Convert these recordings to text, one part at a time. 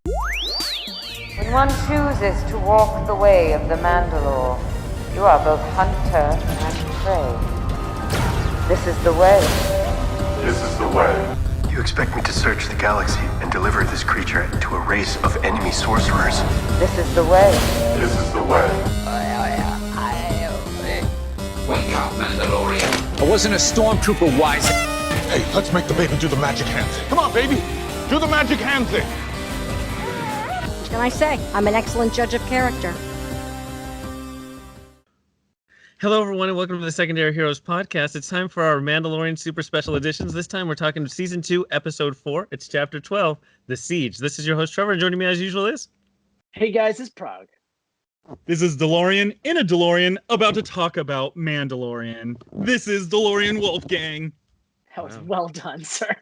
When one chooses to walk the way of the Mandalore, you are both hunter and prey. This is the way. This is the way. You expect me to search the galaxy and deliver this creature to a race of enemy sorcerers? This is the way. This is the way. Wake up, Mandalorian. I wasn't a stormtrooper, wise. Hey, let's make the baby do the magic hand thing. Come on, baby. Do the magic hand thing. What can I say? I'm an excellent judge of character. Hello, everyone, and welcome to the Secondary Heroes podcast. It's time for our Mandalorian Super Special Editions. This time, we're talking Season 2, Episode 4. It's Chapter 12, The Siege. This is your host, Trevor, and joining me as usual is... Hey, guys, it's Prague. This is Delorean in a DeLorean about to talk about Mandalorian. This is Delorean Wolfgang. That was well done, sir.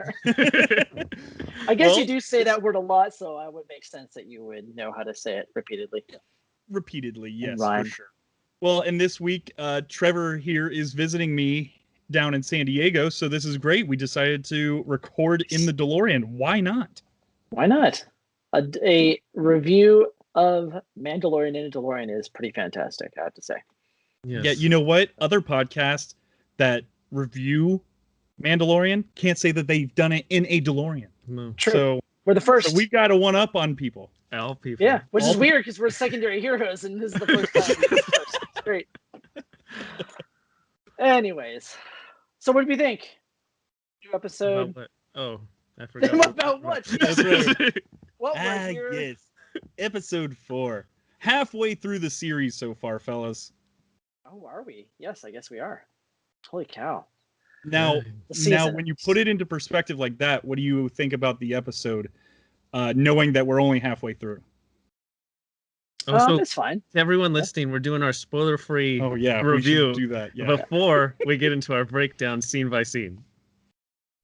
I guess you do say that word a lot, so it would make sense that you would know how to say it repeatedly. Repeatedly, yes, Rhyme. for sure. Well, and this week, Trevor here is visiting me down in San Diego, so this is great. We decided to record in the DeLorean. Why not? Why not? A review of Mandalorian in a DeLorean is pretty fantastic, I have to say. Yes. Yeah, you know what? Other podcasts that review Mandalorian can't say that they've done it in a DeLorean. No. True. So We're the first. we got to one up on people. All people. Yeah, which is weird because we're secondary heroes and this is the first time. It's great. Anyways, so what do we think? New episode. About what? Oh, I forgot. About what? That's right. What was your... Yes. Episode 4. Halfway through the series so far, fellas. Oh, are we? Yes, I guess we are. Holy cow. Now, Season. when you put it into perspective like that, what do you think about the episode, knowing that we're only halfway through? Also, It's fine. to everyone listening, we're doing our spoiler-free Oh yeah, review we should do that. Yeah. before we get into our breakdown scene by scene.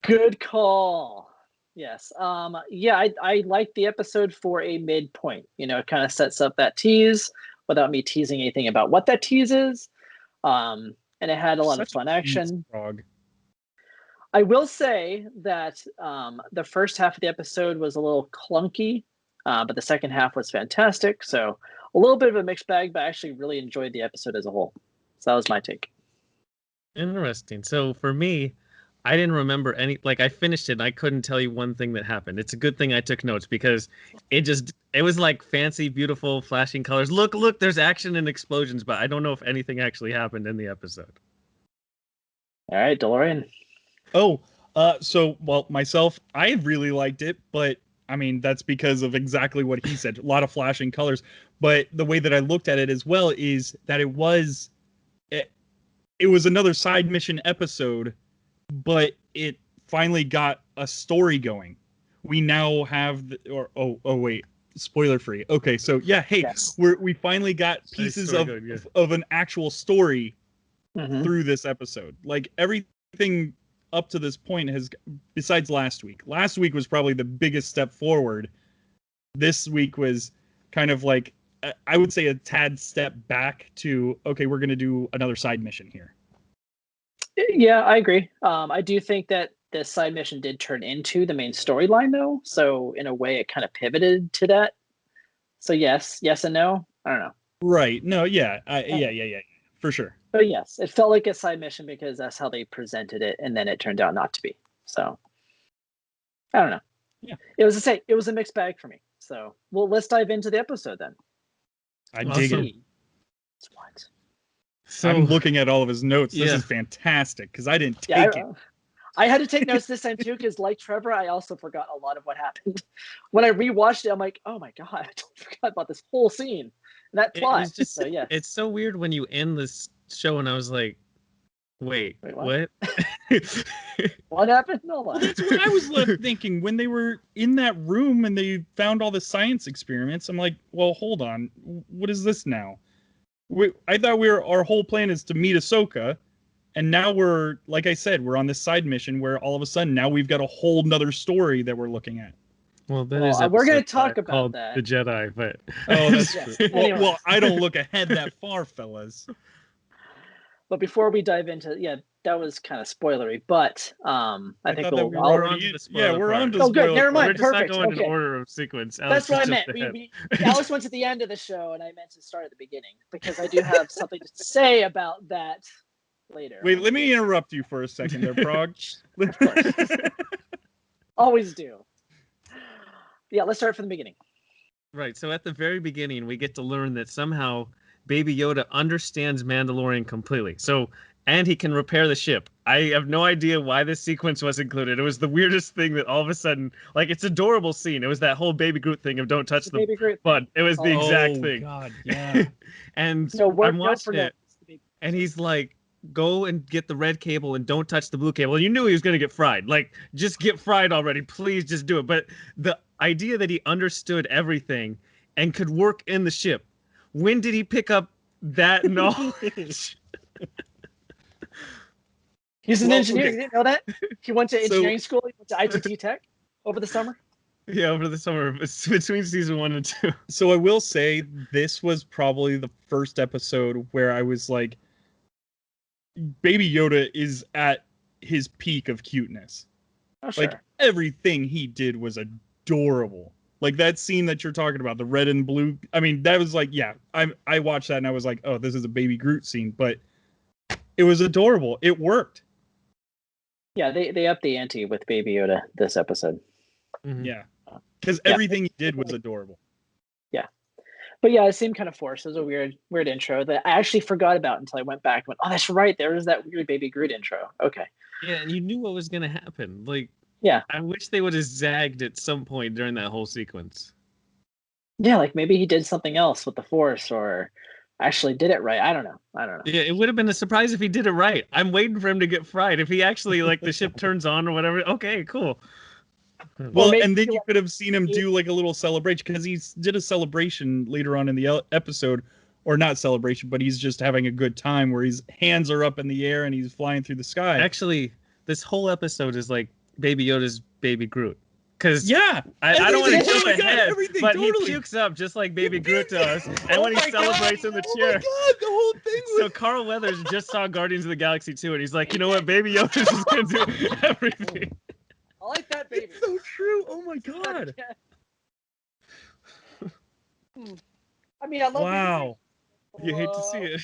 Good call. Yes. I like the episode for a midpoint. You know, it kind of sets up that tease without me teasing anything about what that tease is. And it had a lot of fun action. Frog. I will say that the first half of the episode was a little clunky, but the second half was fantastic. So a little bit of a mixed bag, but I actually really enjoyed the episode as a whole. So that was my take. Interesting. So for me, I didn't remember any, like I finished it and I couldn't tell you one thing that happened. It's a good thing I took notes because it was like fancy, beautiful, flashing colors. Look, there's action and explosions, but I don't know if anything actually happened in the episode. All right, DeLorean. Oh, myself, I really liked it, but I mean, that's because of exactly what he said. A lot of flashing colors. But the way that I looked at it as well is that it was another side mission episode, but it finally got a story going. We now have, wait, spoiler free. Okay, so yeah, hey, yes. we finally got pieces of an actual story through this episode. Like everything up to this point has, besides last week was probably the biggest step forward. This week was kind of like, I would say, a tad step back to, okay, we're going to do another side mission here. Yeah, I agree. I do think that this side mission did turn into the main storyline, though. So in a way, it kind of pivoted to that. So yes and no. I don't know. Right. No. Yeah. Yeah. For sure. But yes, it felt like a side mission because that's how they presented it, and then it turned out not to be. So I don't know. Yeah. It was a mixed bag for me. So let's dive into the episode then. I dig it. What? So I'm looking at all of his notes. This Yeah. is fantastic because I didn't take it. I had to take notes this time too because, like Trevor, I also forgot a lot of what happened. When I rewatched it, I'm like, oh my god, I forgot about this whole scene and that plot. It's just, so yeah, it's so weird when you end this show and I was like, wait what? What happened? No lie. That's what I was left thinking when they were in that room and they found all the science experiments. I'm like, well, hold on, what is this now? I thought our whole plan is to meet Ahsoka, and now we're, like I said, we're on this side mission where all of a sudden now we've got a whole nother story that we're looking at. Well, we're going to talk about that. The Jedi, but... Oh, that's Yes. true. Anyway. Well, I don't look ahead that far, fellas. But before we dive into, that was kind of spoilery. But I think thought that we were We're already on to the yeah, spoiler we're part. on to Oh, good. spoiler Never part. We're mind. just Perfect. not going Okay. in order of sequence. That's what I just meant. ahead. Alice went to the end of the show, and I meant to start at the beginning because I do have something to say about that later. Wait, let me interrupt you for a second there, Prog. Of course. Always do. Yeah, let's start from the beginning. Right. So at the very beginning, we get to learn that somehow Baby Yoda understands Mandalorian completely. So, and he can repair the ship. I have no idea why this sequence was included. It was the weirdest thing that all of a sudden, like, it's adorable scene. It was that whole Baby Groot thing of don't touch the Baby Groot bud. It was the exact thing. God, yeah. And No, I'm watching it, and he's like, go and get the red cable and don't touch the blue cable. And you knew he was going to get fried. Like, just get fried already. Please just do it. But the idea that he understood everything and could work in the ship, when did he pick up that knowledge? He's an engineer. okay. You didn't know that? He went to engineering school. He went to ITT Tech over the summer. Yeah, over the summer between season 1 and 2. So I will say this was probably the first episode where I was like, Baby Yoda is at his peak of cuteness. Oh, sure. Like everything he did was adorable. Like that scene that you're talking about, the red and blue. I mean, that was like, yeah, I watched that and I was like, oh, this is a Baby Groot scene, but it was adorable. It worked. Yeah, they upped the ante with Baby Yoda this episode. Mm-hmm. Yeah, because everything he did was adorable. Yeah, but yeah, it seemed kind of forced. It was a weird intro that I actually forgot about until I went back and went, oh, that's right, there was that weird Baby Groot intro. Okay. Yeah, and you knew what was going to happen. Like, yeah, I wish they would have zagged at some point during that whole sequence. Yeah, like maybe he did something else with the Force or actually did it right. I don't know. Yeah, it would have been a surprise if he did it right. I'm waiting for him to get fried. If he actually, like, the ship turns on or whatever, okay, cool. Well, and then you could have seen him do like a little celebration because he did a celebration later on in the episode, or not celebration, but he's just having a good time where his hands are up in the air and he's flying through the sky. Actually, this whole episode is like Baby Yoda's Baby Groot. Because yeah, I don't want to jump ahead, but totally. He pukes up just like Baby Groot does, and when he celebrates in the chair. Oh my God, the whole thing was... So Carl Weathers just saw Guardians of the Galaxy 2, and he's like, you know what, Baby Yoda's just gonna do everything. I like that, baby. It's so true. Oh my God. I mean, I love. Wow. You hate to see it.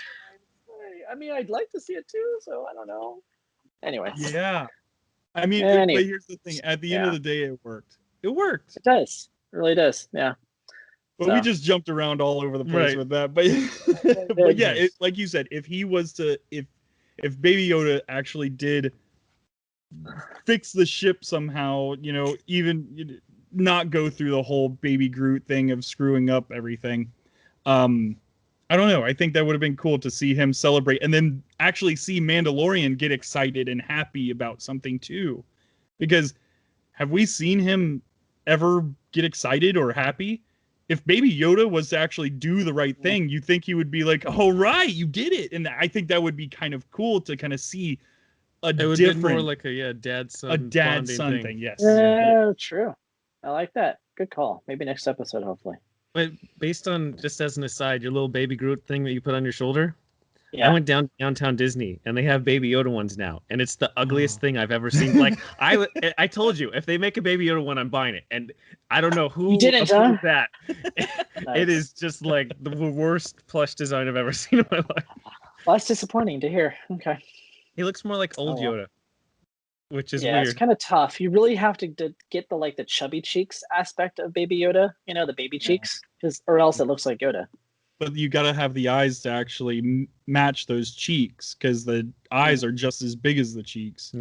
I mean, I'd like to see it too. So I don't know. Anyway. Yeah. I mean, Anyway. but here's the thing. At the end of the day, it worked. It worked. It does. It really does. Yeah. But we just jumped around all over the place with that. But, but yeah, like you said, if he was to, if Baby Yoda actually did fix the ship somehow, you know, even not go through the whole Baby Groot thing of screwing up everything. I don't know. I think that would have been cool to see him celebrate and then actually see Mandalorian get excited and happy about something too. Because have we seen him ever get excited or happy? If Baby Yoda was to actually do the right thing, you think he would be like, "Oh right, you did it." And I think that would be kind of cool to kind of see It would be more like a dad-son thing. Yes. Yeah, true. I like that. Good call. Maybe next episode, hopefully. But based on, just as an aside, your little Baby Groot thing that you put on your shoulder, yeah. I went downtown Disney, and they have Baby Yoda ones now, and it's the ugliest thing I've ever seen. Like, I told you, if they make a Baby Yoda one, I'm buying it. And I don't know who didn't, approved that. Nice. It is just like the worst plush design I've ever seen in my life. Well, that's disappointing to hear. Okay. He looks more like old Yoda, which is yeah, weird. it's kind of tough. You really have to get the chubby cheeks aspect of Baby Yoda. You know, the baby cheeks, or else it looks like Yoda. But you got to have the eyes to actually match those cheeks because the eyes are just as big as the cheeks.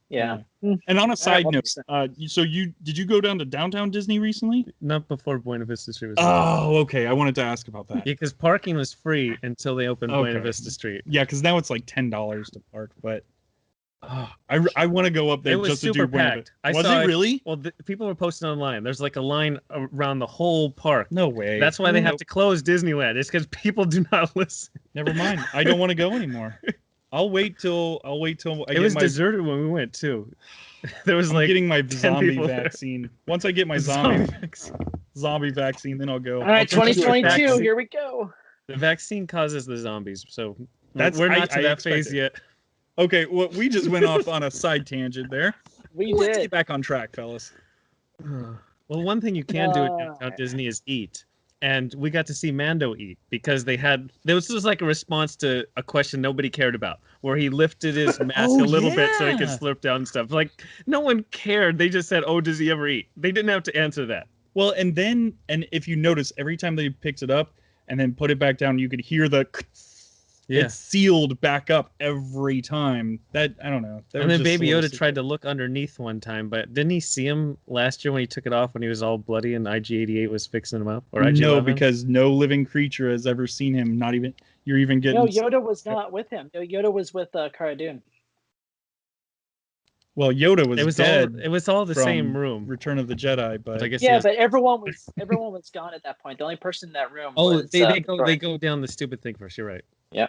Yeah. And on a side note, 100%. so did you go down to downtown Disney recently? Not before Buena Vista Street was Oh, okay. I wanted to ask about that. Yeah, because parking was free until they opened Buena Vista Street. Yeah, because now it's like $10 to park, but I want to go up there it was just super to do Buena packed. Vista. Was it really? Well, people were posting online. There's like a line around the whole park. No way. That's why they have to close Disneyland. It's because people do not listen. Never mind. I don't want to go anymore. I'll wait till I it was deserted when we went too. There was like getting my zombie vaccine. Once I get my zombie vaccine, then I'll go. All right, 2022. Here we go. The vaccine causes the zombies, so We're not to that expected. phase yet. Okay, well, we just went off on a side tangent there. Let's get back on track, fellas. Well, one thing you can do at Downtown Disney is eat. And we got to see Mando eat because there was just like a response to a question nobody cared about, where he lifted his mask a little bit so he could slurp down and stuff. Like, no one cared. They just said, "Oh, does he ever eat?" They didn't have to answer that. Well, and if you notice, every time they picked it up and then put it back down, you could hear it's sealed back up every time. That, I don't know. And then Baby Yoda tried to look underneath one time, but didn't he see him last year when he took it off when he was all bloody and IG-88 was fixing him up? Or IG-11? No, because no living creature has ever seen him. Not even, you're even getting... No, Yoda was not with him. Yoda was with Cara Dune. Well, Yoda was dead. It was all the same room. Return of the Jedi, but I guess but everyone was gone at that point. The only person in that room. Oh, was, they go down the stupid thing first. You're right. Yeah.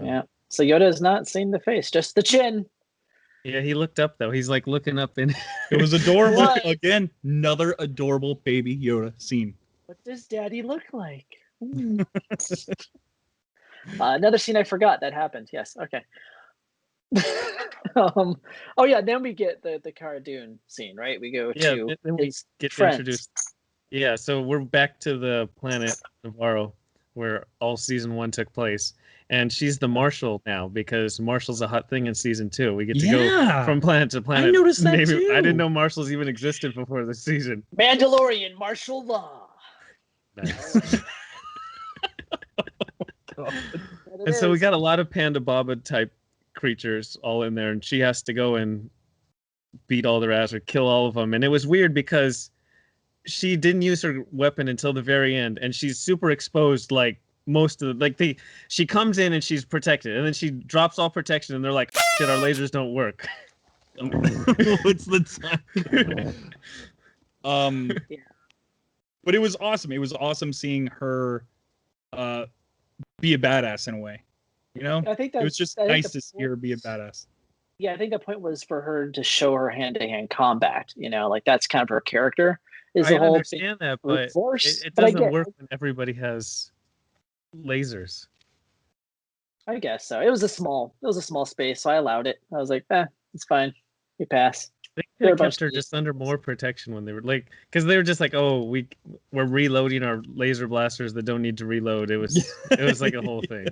Yeah. So Yoda has not seen the face, just the chin. Yeah, he looked up though. He's like looking up in. It was adorable. Again, another adorable Baby Yoda scene. What does Daddy look like? Another scene I forgot that happened. Yes. Okay. Oh yeah. Then we get the Cara Dune scene, right? We go to then we get introduced. Yeah. So we're back to the planet Navarro, where all season 1 took place. And she's the Marshal now because Marshal's a hot thing in season 2. We get to go from planet to planet. I noticed that too. I didn't know Marshals even existed before the season. Mandalorian martial law. Nice. And so we got a lot of Panda Baba type creatures all in there, and she has to go and beat all their ass or kill all of them. And it was weird because she didn't use her weapon until the very end, and she's super exposed like most of she comes in and she's protected, and then she drops all protection and they're like, shit, our lasers don't work. What's the time? But it was awesome. It was awesome seeing her be a badass in a way. You know? I think it was just nice to see her be a badass. Yeah, I think the point was for her to show her hand-to-hand combat, you know, like that's kind of her character. I understand that, but it doesn't work when everybody has lasers. I guess so. It was a small space, so I allowed it. I was like, it's fine. You pass. They could have kept her just under more protection when they were like, because they were just like, oh, we're reloading our laser blasters that don't need to reload. It was like a whole thing.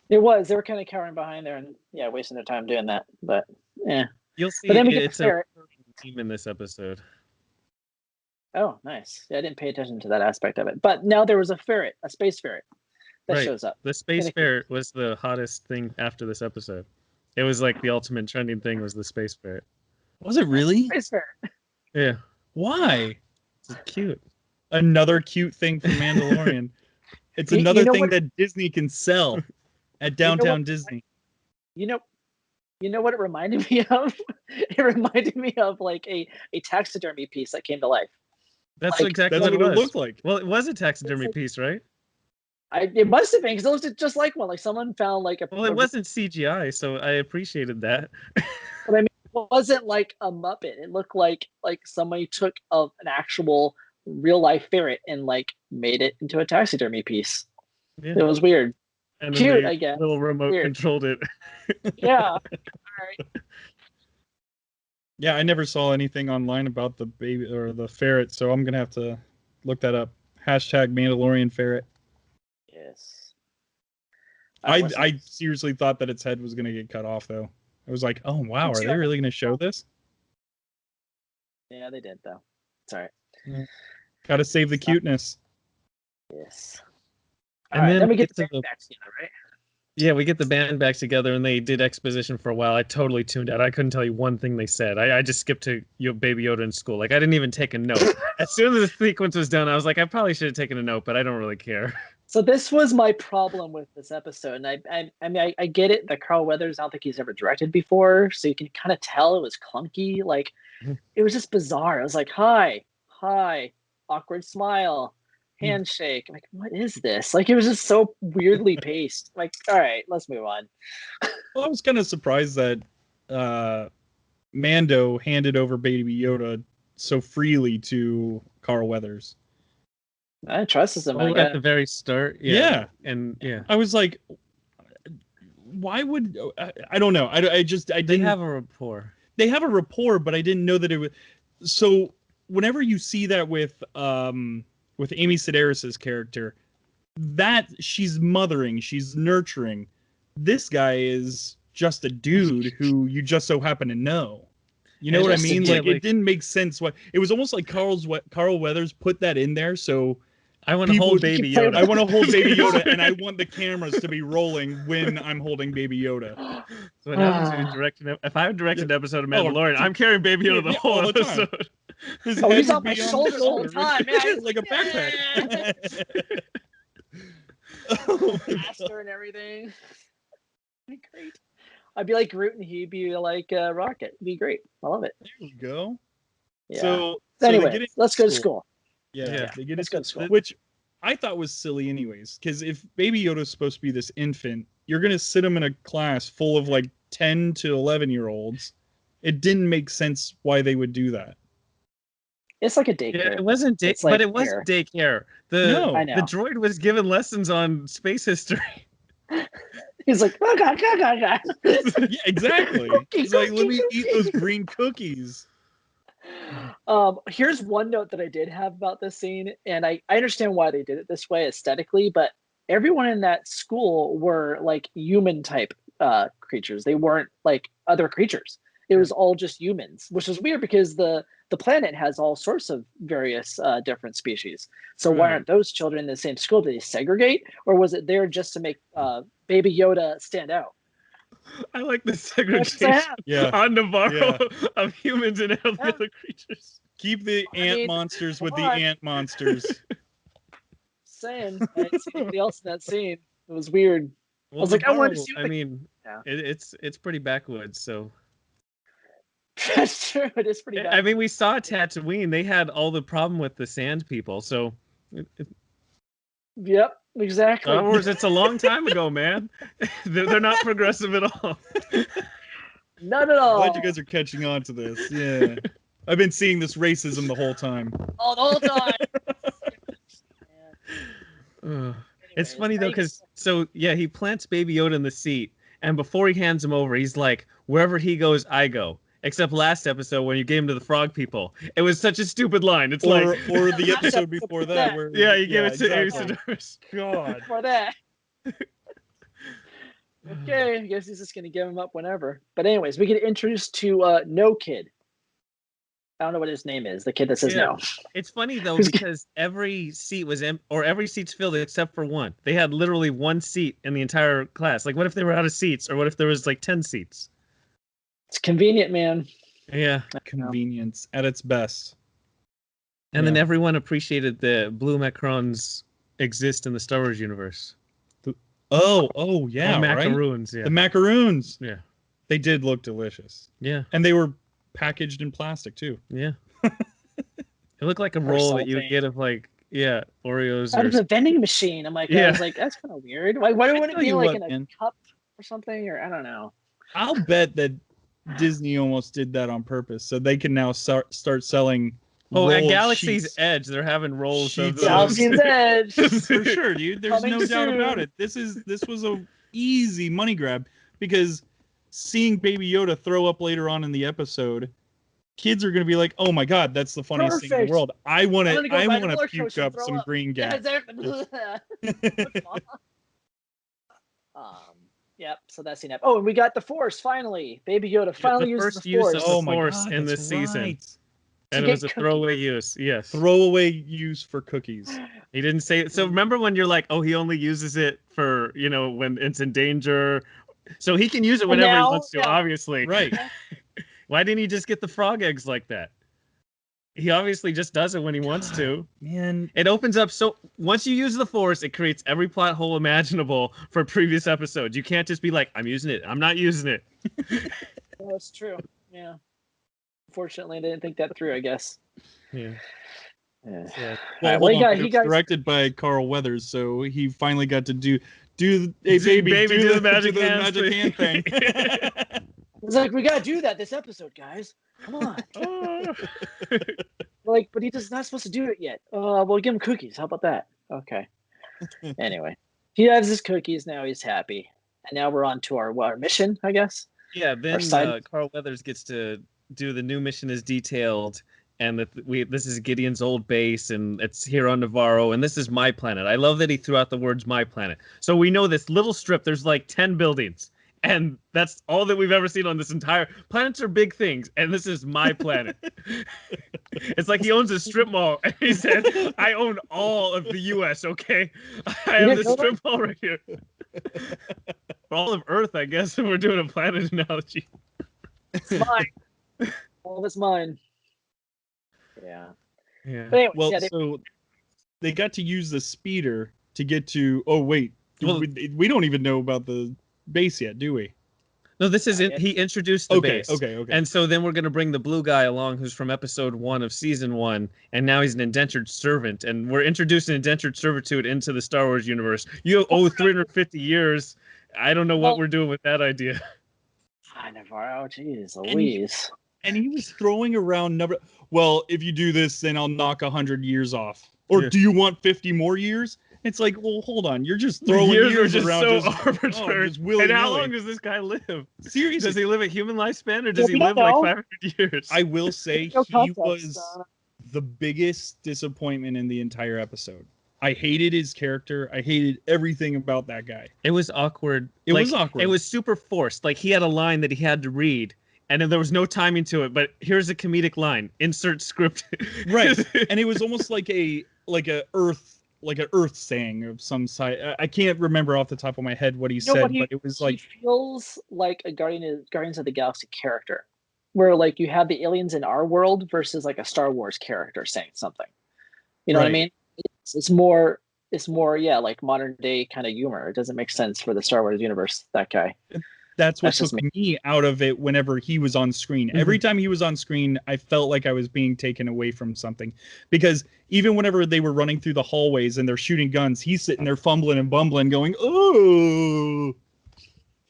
They were kind of cowering behind there and wasting their time doing that. But yeah, you'll see. But then it's a theme in this episode. Oh, nice. Yeah, I didn't pay attention to that aspect of it. But now there was a space ferret that shows up. The space ferret was the hottest thing after this episode. It was like the ultimate trending thing was the space ferret. Was it really? Space ferret. Yeah. Why? It's cute. Another cute thing from Mandalorian. It's another thing that Disney can sell at Downtown Disney. You know what it reminded me of? It reminded me of like a taxidermy piece that came to life. That's exactly what it looked like. Well, it was a taxidermy piece, right? It must have been because it looked just like one. Like someone found like a. Well, it wasn't CGI, so I appreciated that. But I mean, it wasn't like a Muppet. It looked like somebody took an actual real life ferret and like made it into a taxidermy piece. Yeah. It was weird. And cute, I guess. Little remote controlled it. Yeah. All right. Yeah, I never saw anything online about the baby or the ferret, so I'm gonna have to look that up. Hashtag Mandalorian ferret. Yes. I seriously thought that its head was gonna get cut off, though. I was like, oh wow, are they really gonna show this? Yeah, they did though. It's all right. Yeah. Gotta save the cuteness. Yes. And then we get the band back together, right? Yeah, we get the band back together, and they did exposition for a while. I totally tuned out. I couldn't tell you one thing they said. I just skipped to Baby Yoda in school. Like, I didn't even take a note. As soon as the sequence was done, I was like, I probably should have taken a note, but I don't really care. So this was my problem with this episode. And I get it that Carl Weathers, I don't think he's ever directed before, so you can kind of tell it was clunky. Like, it was just bizarre. I was like, hi, awkward smile. Handshake. I'm like, what is this? Like, it was just so weirdly paced. Like, all right, let's move on. Well, I was kind of surprised that Mando handed over Baby Yoda so freely to Carl Weathers. I trust him. At the very start. Yeah. And yeah. I was like, why would I don't know. I They didn't have a rapport. They have a rapport, but I didn't know that it was. So whenever you see that with Amy Sedaris's character, that she's mothering, she's nurturing. This guy is just a dude who you just so happen to know. You know what I mean? Like, it didn't make sense. What it was almost like Carl Weathers put that in there. So I want to hold Baby Yoda. I want to hold Baby Yoda, and I want the cameras to be rolling when I'm holding Baby Yoda. So what happens when you direct if I direct an episode of Mandalorian, I'm carrying Baby Yoda the whole all the time. episode. He's on my shoulder the whole time, man. It's like a backpack. Master and everything. Be great. I'd be like Groot and he'd be like Rocket. It'd be great. I love it. There you go. Yeah. So anyway, let's go to school. Yeah, they get let's go to school. Which I thought was silly anyways, because if Baby Yoda's supposed to be this infant, you're going to sit him in a class full of like 10 to 11-year-olds. It didn't make sense why they would do that. It's like a daycare. Yeah, it wasn't but it was daycare. I The droid was given lessons on space history. He's like, oh god. Yeah, exactly. He's like, let me eat those green cookies. Here's one note that I did have about this scene, and I understand why they did it this way aesthetically, but everyone in that school were like human type creatures. They weren't like other creatures. It was all just humans, which is weird because the planet has all sorts of various different species. So why aren't those children in the same school? Did they segregate, or was it there just to make Baby Yoda stand out? I like the segregation on Navarro of humans and all the other creatures. Keep the ant monsters with the ant monsters. Saying, I didn't see anybody else in that scene. It was weird. Well, I was like, I want to see. It's pretty backwoods, so. That's true. It is pretty bad. I mean, we saw Tatooine. They had all the problem with the sand people, so. Yep, exactly. Star Wars, it's a long time ago, man. They're not progressive at all. Not at all. Glad you guys are catching on to this. Yeah. I've been seeing this racism the whole time. Oh, the whole time. It's funny, though, because, he plants Baby Yoda in the seat, and before he hands him over, he's like, wherever he goes, I go. Except last episode when you gave him to the frog people. It was such a stupid line. It's or the episode before that. Where, you gave it to Amy Sedaris. God. For that. Okay, I guess he's just going to give him up whenever. But anyways, we get introduced to No Kid. I don't know what his name is. The kid that says no. It's funny, though, because every seat was every seat's filled except for one. They had literally one seat in the entire class. Like, what if they were out of seats? Or what if there was, like, 10 seats? It's convenient, man. Yeah. Convenience at its best. And then everyone appreciated the blue macarons exist in the Star Wars universe. Macaroons, The macaroons. Yeah. They did look delicious. Yeah. And they were packaged in plastic, too. Yeah. It looked like a roll that you would get of, like, Oreos. Out of the vending machine. I'm like, I was like, that's kind of weird. Like, why wouldn't it be like in a cup or something? Or I don't know. I'll bet that Disney almost did that on purpose, so they can now start selling. At Galaxy's Edge, they're having rolls of those. Galaxy's Edge, for sure, dude. There's no doubt about it. This was a easy money grab because seeing Baby Yoda throw up later on in the episode, kids are going to be like, "Oh my god, that's the funniest thing in the world! I want to puke up some green gas." Yeah, exactly. Yep, so that's the nap. Oh, and we got the Force finally. Baby Yoda finally uses the Force. Use of the Force in this season. And it was a throwaway use. Yes. Throwaway use for cookies. He didn't say it. So remember when you're like, oh, he only uses it for, when it's in danger. So he can use it whenever he wants to, obviously. Right. Why didn't he just get the frog eggs like that? He obviously just does it when he wants to. Man. It opens up. So once you use the Force, it creates every plot hole imaginable for previous episodes. You can't just be like, I'm using it. I'm not using it. Well, that's true. Yeah. Unfortunately, I didn't think that through, I guess. Yeah. Well, he got directed by Carl Weathers, so he finally got to do the magic hand thing. It's like, we gotta do that this episode, guys. Come on. Like, but he's not supposed to do it yet. We'll give him cookies. How about that? Okay. Anyway, he has his cookies now. He's happy. And now we're on to our mission, I guess. Yeah, then side- Carl Weathers gets to do the new mission as detailed, and this is Gideon's old base, and it's here on Navarro, and this is my planet. I love that he threw out the words "my planet." So we know this little strip. There's like 10 buildings, and that's all that we've ever seen on this entire. Planets are big things, and this is my planet. It's like he owns a strip mall, and he said, "I own all of the U.S. Okay, I have this strip mall right here." For all of Earth, I guess, if we're doing a planet analogy. It's mine. All of it's mine. Yeah. Yeah. But anyway, Well, yeah, so they got to use the speeder to get to. Oh wait, Well- we don't even know about the base yet, do we? No, this is it. He introduced the Okay, base. okay. And so then we're going to bring the blue guy along who's from episode 1 of season 1, and now he's an indentured servant, and we're introducing indentured servitude into the Star Wars universe. You owe 350 years. I don't know what we're doing with that idea. Navarro, jeez Louise. And he was throwing around number. Well, if you do this, then I'll knock 100 years off. Or Yeah. do you want 50 more years? It's like, well, hold on. You're just throwing Years years are just around. so arbitrary. just And willy-nilly. how long does this guy live? Seriously. Does he live a human lifespan, or does Yeah, he we live don't like know. 500 years? I will say No he context, was the biggest disappointment in the entire episode. I hated his character. I hated everything about that guy. It was awkward. It was awkward. It was super forced. Like, he had a line that he had to read, and then there was no timing to it. But here's a comedic line. Insert script. Right. And it was almost like a Earth saying of some side. I can't remember off the top of my head what he said, but it was like, he feels like a Guardians of the Galaxy character, where like you have the aliens in our world versus like a Star Wars character saying something. You know what I Right. mean? It's more yeah, like modern day kind of humor. It doesn't make sense for the Star Wars universe. That guy. that's what That's just took me out of it whenever he was on screen. Every time he was on screen, I felt like I was being taken away from something. Because even whenever they were running through the hallways and they're shooting guns, he's sitting there fumbling and bumbling, going, "Oh."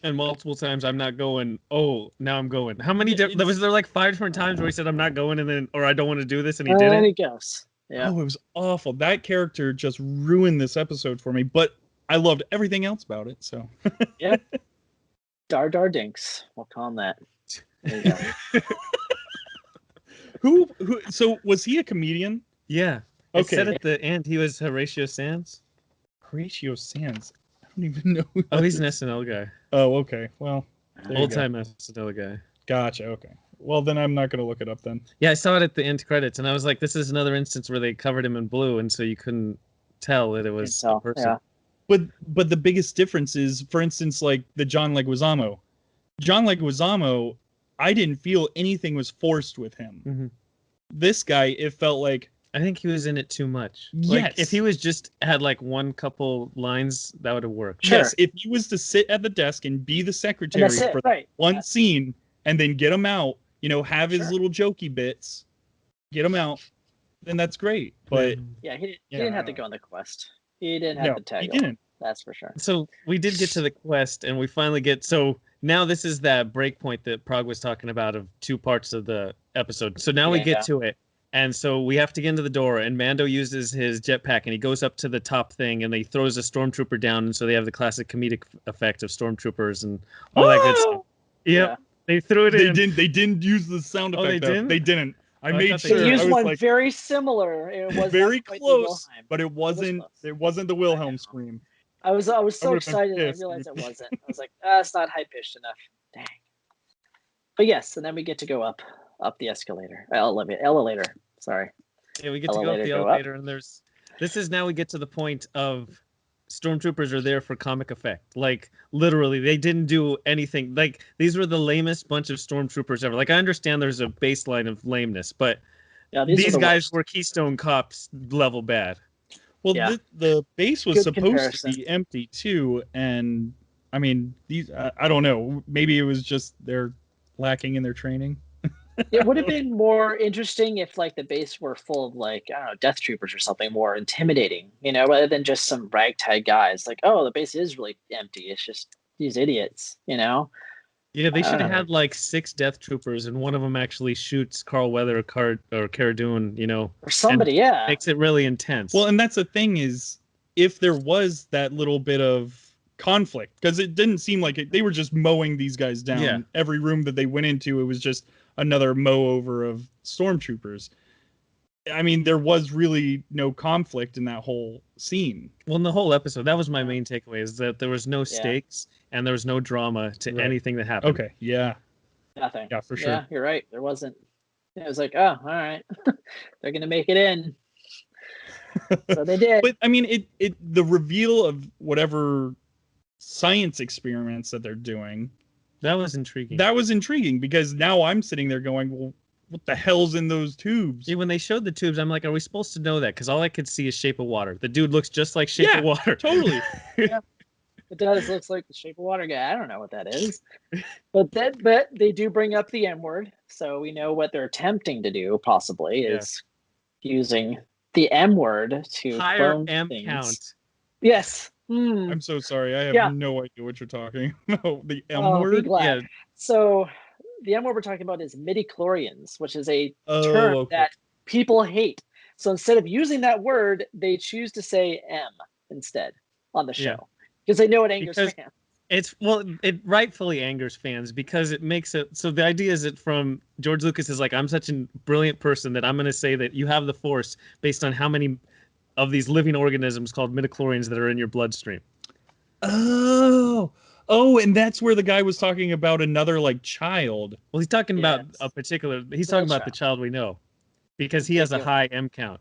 And multiple times, I'm not going. Oh, now I'm going. How many? Was there like 5 different times where he said, "I'm not going," and then, or "I don't want to do this," and he did And it? he goes. Yeah. Oh, it was awful. That character just ruined this episode for me, but I loved everything else about it. So Yeah. Dar Dar Dinks. We'll call him that. There you go. who so was he a comedian? Yeah. It Okay. said at the end he was Horatio Sands. Horatio Sands. I don't even know. Who Oh, that he's is. an SNL guy. Oh, okay. Well, there you Old go. time SNL guy. Gotcha. Okay. Well, then I'm not going to look it up then. Yeah, I saw it at the end credits, and I was like, "This is another instance where they covered him in blue, and so you couldn't tell that it was a person." Yeah. But the biggest difference is, for instance, like the John Leguizamo. John Leguizamo, I didn't feel anything was forced with him. Mhm. This guy, it felt like, I think he was in it too much. Like, Yes. if he was just had like one couple lines, that would have worked. Sure. yes, if he was to sit at the desk and be the And secretary that's it, for right? one Yeah. scene and then get him out, have his Sure. little jokey bits, get him out, then that's great. But Yeah, he Yeah, didn't I have to don't go on the quest. He didn't have no, to tag he along. didn't. That's for sure. So we did get to the quest, and we finally get. So now this is that break point that Prague was talking about of 2 parts of the episode. So now we Yeah. get to it, and so we have to get into the door. And Mando uses his jetpack, and he goes up to the top thing, and he throws a stormtrooper down, and so they have the classic comedic effect of stormtroopers and all that good stuff. Yep, Yeah. they threw it in. They didn't use the sound Oh, effect. they though. didn't? They didn't. I Oh, I made thought they sure. They did. I used was one like, very similar. It was very not quite the close, Wilhelm. but it wasn't. close. It wasn't the Wilhelm scream. I was so would've been excited. I pissed. realized it wasn't. I was like, it's not high pitched enough. Dang. But yes, and then we get to go up the escalator, elevator. Sorry. Yeah, we get to go up Elevator the go up. elevator, and this is now we get to the point of stormtroopers are there for comic effect. Like, literally, they didn't do anything. Like, these were the lamest bunch of stormtroopers ever. Like, I understand there's a baseline of lameness, but Yeah, these are the guys worst. were Keystone Cops level bad. Well, Yeah. the base was Good supposed comparison. to be empty too, and I mean, these I don't know. Maybe it was just they're lacking in their training. It would have been more interesting if like the base were full of like, I don't know, death troopers or something more intimidating, rather than just some ragtag guys. Like, oh, the base is really empty. It's just these idiots, Yeah, they should have Uh. had like 6 death troopers, and one of them actually shoots Carl Weather or Cara Dune, or somebody. Yeah, makes it really intense. Well, and that's the thing is, if there was that little bit of conflict, because it didn't seem like they were just mowing these guys down. Yeah. Every room that they went into, it was just another mow over of stormtroopers. I mean, there was really no conflict in that whole scene. Well, in the whole episode, that was my main takeaway, is that there was no stakes and there was no drama to anything that happened. Okay, yeah. Nothing. Yeah, for sure. Yeah, you're right. There wasn't. It was like, oh, all right, they're gonna make it in. So they did. But I mean, the reveal of whatever science experiments that they're doing, that was intriguing. That was intriguing, because now I'm sitting there going, well, what the hell's in those tubes? See, when they showed the tubes, I'm like, are we supposed to know that? Because all I could see is Shape of Water. The dude looks just like Shape of Water. Totally. Yeah. It does. Looks like the Shape of Water guy. I don't know what that is, but they do bring up the M word, so we know what they're attempting to do. Possibly is using the M word to higher clone M things. count. Yes. I'm so sorry. I have no idea what you're talking about. The M word. Be glad. So the M word we're talking about is midichlorians, which is a term that people hate. So instead of using that word, they choose to say M instead on the show. Because they know it angers fans. It rightfully angers fans because it makes it so. The idea is that from George Lucas is like, I'm such a brilliant person that I'm going to say that you have the Force based on how many of these living organisms called midichlorians that are in your bloodstream. Oh, and that's where the guy was talking about another like child. Well, he's talking about a particular. He's talking about the child we know, because he has a high M count.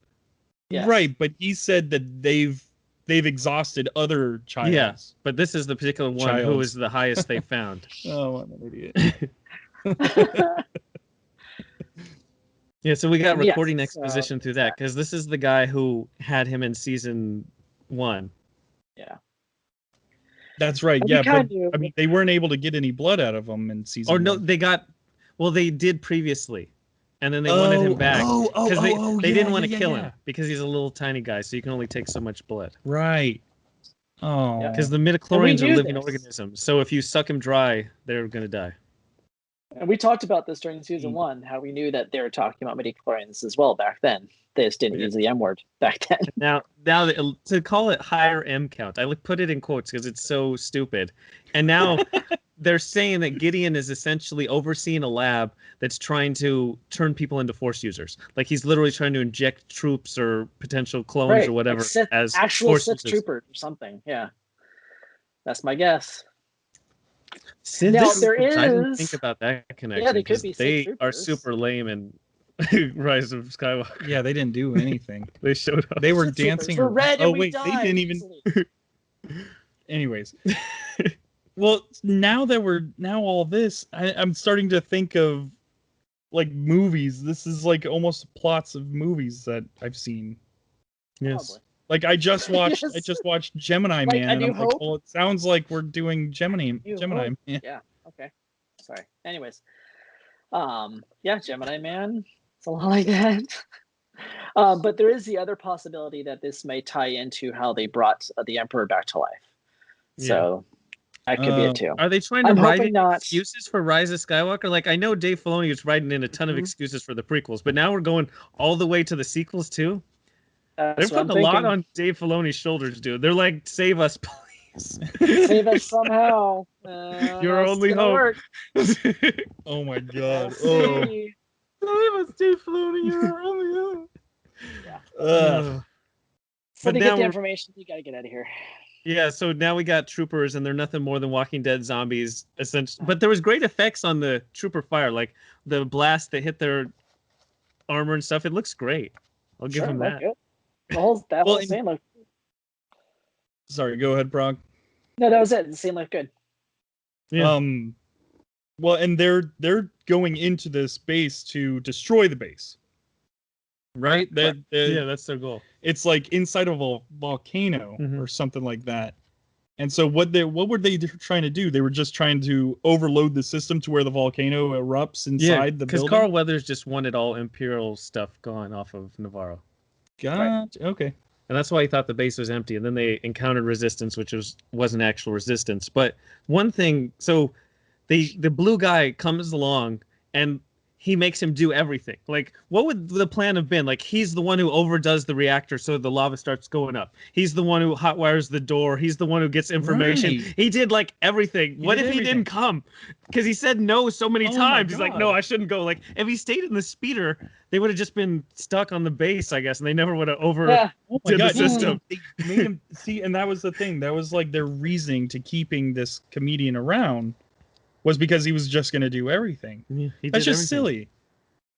Yes. Right, but he said that they've exhausted other childs. Yeah, but this is the particular one who is the highest they found. Oh, I'm an idiot. Yeah, so we got recording exposition through that, because this is the guy who had him in season 1. Yeah. That's right. Yeah, but I mean, they weren't able to get any blood out of him in season 1. No, they did previously. And then they wanted him back because they didn't want to kill him because he's a little tiny guy, so you can only take so much blood. Right. Oh. Because the midichlorians are living organisms, so if you suck him dry, they're going to die. And we talked about this during season 1, how we knew that they were talking about midichlorians as well back then. They just didn't use the M word back then. Now to call it higher M count, I put it in quotes because it's so stupid. And now they're saying that Gideon is essentially overseeing a lab that's trying to turn people into Force users. Like he's literally trying to inject troops or potential clones or whatever as actual Force Sith users. troopers or something. Yeah, that's my guess. Sith now troopers, there is. I didn't think about that connection. Yeah, they could be. They are super lame and Rise of Skywalker. Yeah, they didn't do anything. They showed up. They were dancing. We're red and wait, we they didn't even. Anyways. Well, now all this, I'm starting to think of like movies. This is like almost plots of movies that I've seen. Yes. Probably. Like I just watched Gemini Like Man, A and New I'm like, Hope? well, it sounds like we're doing Gemini. Hope? Yeah. Yeah. Okay. Sorry. Anyways, yeah, Gemini Man. It's a lot like that. But there is the other possibility that this may tie into how they brought the Emperor back to life. So that could be it too. Are they trying to write in excuses for Rise of Skywalker? Like I know Dave Filoni was writing in a ton of excuses for the prequels, but now we're going all the way to the sequels too. They're putting a lot on Dave Filoni's shoulders, dude. They're like, save us, please. Save us somehow. Your only hope. Oh my god. Oh. Save us, Dave Filoni. You're our only hope. Yeah. So to get the information, you gotta get out of here. Yeah, so now we got troopers, and they're nothing more than Walking Dead zombies, essentially. But there was great effects on the trooper fire, like the blast that hit their armor and stuff. It looks great. I'll give them that. The whole scene looked. Sorry, go ahead, Brock. No, that was it. The scene looked good. Yeah. Well, and they're going into this base to destroy the base. Right? Yeah, that's their goal. It's like inside of a volcano or something like that. And so what were they trying to do? They were just trying to overload the system to where the volcano erupts inside the building. Because Carl Weathers just wanted all Imperial stuff gone off of Navarro. Gotcha. Okay. And that's why he thought the base was empty. And then they encountered resistance, which wasn't actual resistance. But one thing, so the blue guy comes along and he makes him do everything. Like, what would the plan have been? Like, he's the one who overdoes the reactor so the lava starts going up. He's the one who hotwires the door. He's the one who gets information. Right. He did like everything. What if he didn't come? Because he said no so many times. He's like, no, I shouldn't go. Like, if he stayed in the speeder, they would have just been stuck on the base, I guess, and they never would have did the system. They made him see, and that was the thing. That was like their reasoning to keeping this comedian around. Was because he was just going to do everything. Yeah, That's just silly.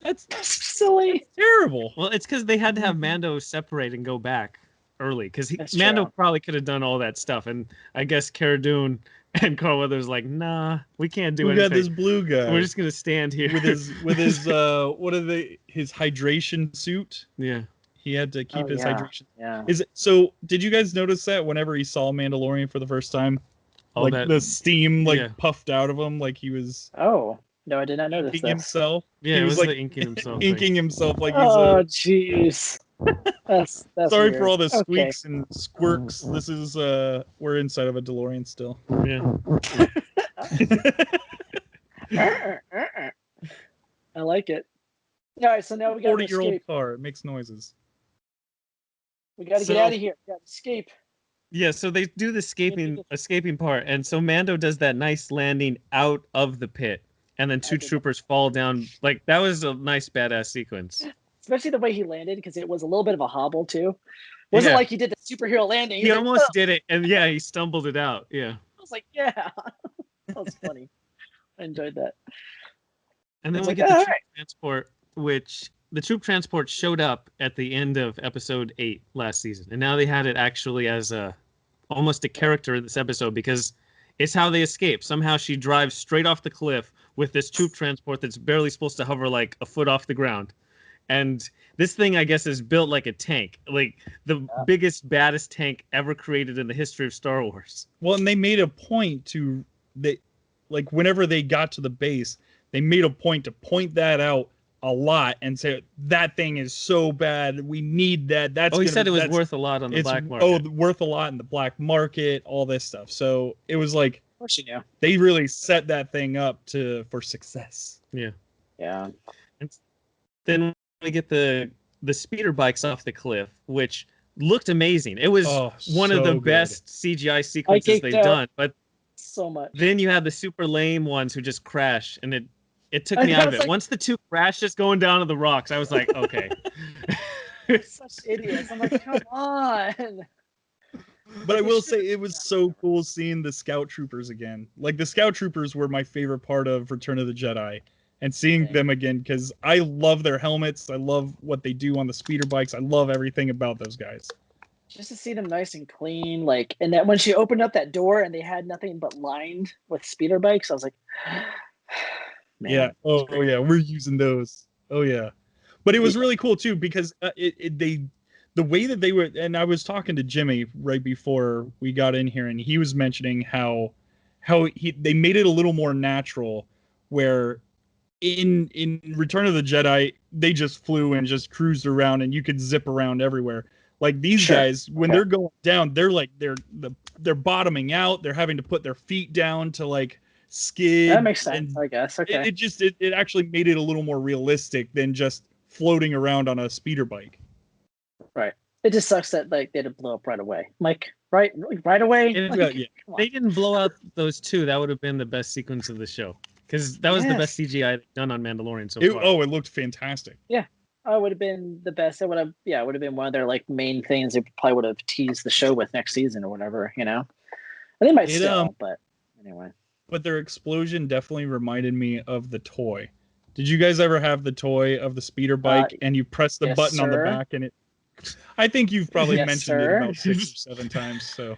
That's silly. Terrible. Well, it's because they had to have Mando separate and go back early. Because That's Mando true. probably could have done all that stuff. And I guess Cara Dune and Carl Weathers like, nah, we can't do We anything. got this blue guy. We're just going to stand here. with his his hydration suit. Yeah. He had to keep his hydration. Yeah. So did you guys notice that whenever he saw Mandalorian for the first time? All like that- the steam puffed out of him, like he was Oh no, I did not notice inking this. himself. Yeah, he it was like the inking himself. inking himself like he's Oh jeez. That's sorry weird. for all the Okay. squeaks and squirks. This is we're inside of a DeLorean still. Yeah. I like it. All right, so now we got to 40-year-old escape. car. It makes noises. We got to So- get out of here. We got to escape. Yeah, so they do the escaping part, and so Mando does that nice landing out of the pit, and then two troopers fall down. Like, that was a nice badass sequence. Especially the way he landed, because it was a little bit of a hobble too. Wasn't Yeah. like he did the superhero landing. He He's like, almost "Oh." did it, and yeah, he stumbled it out. Yeah. I was like, yeah, that was funny. I enjoyed that. And then It's we like, get the all troop right. transport, which the troop transport showed up at the end of episode 8 last season. And now they had it actually as almost a character in this episode because it's how they escape. Somehow she drives straight off the cliff with this troop transport that's barely supposed to hover like a foot off the ground. And this thing, I guess, is built like a tank, like the biggest, baddest tank ever created in the history of Star Wars. Well, and they made a point to like whenever they got to the base, they made a point to point that out a lot and say that thing is so bad. We need that. That's he said it was worth a lot on the black market. Oh, worth a lot in the black market, all this stuff. So it was like, Of course you knew. they really set that thing up for success. Yeah. Yeah. And then we get the speeder bikes off the cliff, which looked amazing. It was one of the so best CGI sequences geeked they've out. done. But So much. then you have the super lame ones who just crash, and it took I me out of was it. like- Once the two crashed just going down to the rocks, I was like, okay. Such idiots. I'm like, come on. But I will say it was so cool seeing the scout troopers again. Like the scout troopers were my favorite part of Return of the Jedi. And seeing them again, because I love their helmets. I love what they do on the speeder bikes. I love everything about those guys. Just to see them nice and clean, like, and that when she opened up that door and they had nothing but lined with speeder bikes, I was like, man. Yeah. Oh yeah. We're using those. Oh yeah. But it was really cool too because the way that they were, and I was talking to Jimmy right before we got in here, and he was mentioning how they made it a little more natural, where in Return of the Jedi they just flew and just cruised around and you could zip around everywhere. Like these guys, when they're going down, they're like they're bottoming out. They're having to put their feet down to like skid. That makes sense, I guess. Okay. It actually made it a little more realistic than just floating around on a speeder bike. Right. It just sucks that like they had to blow up right away. Like right away. Like, Yeah. come on. They didn't blow out those two. That would have been the best sequence of the show. Because that was the best CGI they've done on Mandalorian so far. It looked fantastic. Yeah. It would have been the best. It would have been one of their like main things they probably would have teased the show with next season or whatever, you know. And they might still, but anyway. But their explosion definitely reminded me of the toy. Did you guys ever have the toy of the speeder bike and you press the yes, button on the sir. back and it? I think you've probably Yes, mentioned sir. it about 6 or 7 times. So.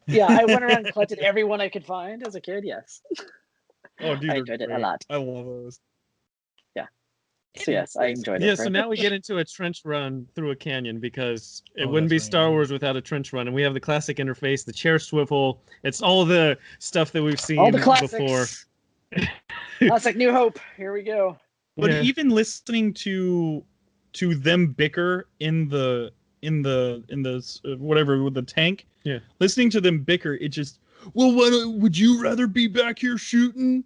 Yeah, I went around and collected every one I could find as a kid. Yes. Oh, dude, I they're enjoyed it a great. lot. I love those. Yeah. So yes, I enjoyed it. Yeah, so now we get into a trench run through a canyon because it wouldn't be that's right, Star Wars without a trench run. And we have the classic interface, the chair swivel. It's all the stuff that we've seen All the before. classics. Classic New Hope. Here we go. But Yeah. even listening to them bicker in the whatever with the tank, Yeah. listening to them bicker, it just, well, would you rather be back here shooting?